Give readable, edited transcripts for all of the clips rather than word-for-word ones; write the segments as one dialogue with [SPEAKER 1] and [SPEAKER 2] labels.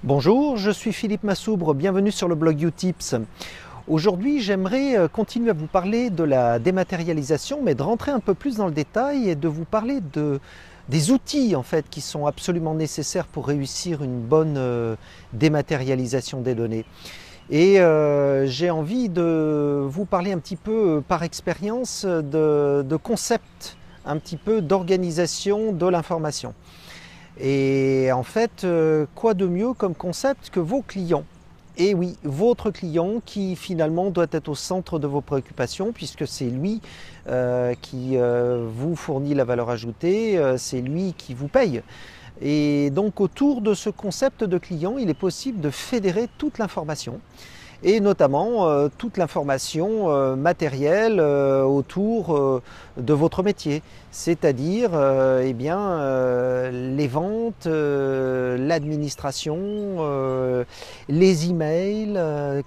[SPEAKER 1] Bonjour, je suis Philippe Massoubre, bienvenue sur le blog Utips. Aujourd'hui, j'aimerais continuer à vous parler de la dématérialisation, mais de rentrer un peu plus dans le détail et de vous parler des outils en fait, qui sont absolument nécessaires pour réussir une bonne dématérialisation des données. Et j'ai envie de vous parler un petit peu par expérience de concepts, un petit peu d'organisation de l'information. Et en fait, quoi de mieux comme concept que vos clients? Et oui, votre client qui finalement doit être au centre de vos préoccupations puisque c'est lui qui vous fournit la valeur ajoutée, c'est lui qui vous paye. Et donc autour de ce concept de client, il est possible de fédérer toute l'information et notamment toute l'information matérielle autour de votre métier, c'est-à-dire eh bien, les ventes, l'administration, les emails,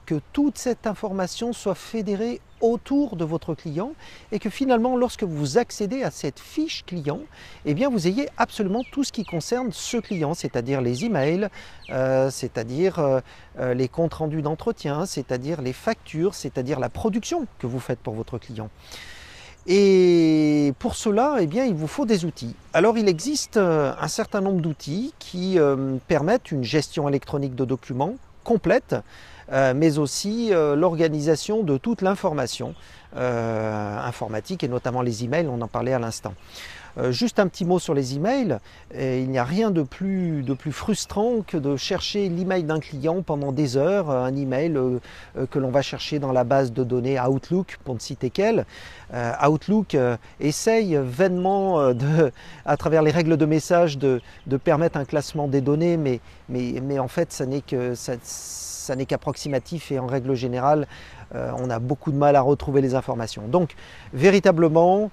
[SPEAKER 1] que toute cette information soit fédérée autour de votre client et que finalement lorsque vous accédez à cette fiche client, eh bien vous ayez absolument tout ce qui concerne ce client, c'est-à-dire les emails, c'est-à-dire les comptes rendus d'entretien, c'est-à-dire les factures, c'est-à-dire la production que vous faites pour votre client. Et pour cela, eh bien, il vous faut des outils. Alors il existe un certain nombre d'outils qui permettent une gestion électronique de documents complète, mais aussi l'organisation de toute l'information informatique et notamment les emails, on en parlait à l'instant. Juste un petit mot sur les emails, il n'y a rien de plus frustrant que de chercher l'email d'un client pendant des heures, un email que l'on va chercher dans la base de données Outlook, pour ne citer qu'elle. Outlook essaye vainement, à travers les règles de message, de permettre un classement des données, mais en fait ça n'est qu'approximatif et en règle générale, on a beaucoup de mal à retrouver les informations. Donc véritablement,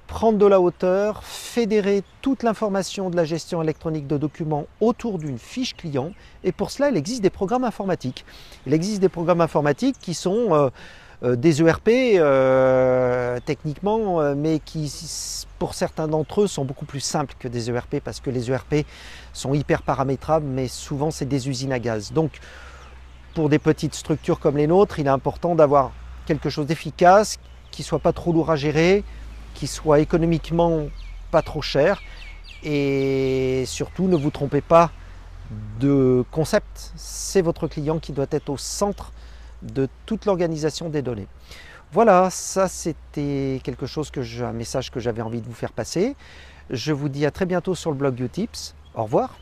[SPEAKER 1] prendre de la hauteur, fédérer toute l'information de la gestion électronique de documents autour d'une fiche client. Et pour cela, il existe des programmes informatiques. Il existe des programmes informatiques qui sont des ERP techniquement, mais qui, pour certains d'entre eux, sont beaucoup plus simples que des ERP parce que les ERP sont hyper paramétrables, mais souvent c'est des usines à gaz. Donc, pour des petites structures comme les nôtres, il est important d'avoir quelque chose d'efficace, qui ne soit pas trop lourd à gérer, qui soit économiquement pas trop cher et surtout ne vous trompez pas de concept, c'est votre client qui doit être au centre de toute l'organisation des données. Voilà, ça c'était quelque chose un message que j'avais envie de vous faire passer. Je vous dis à très bientôt sur le blog Utips. Au revoir.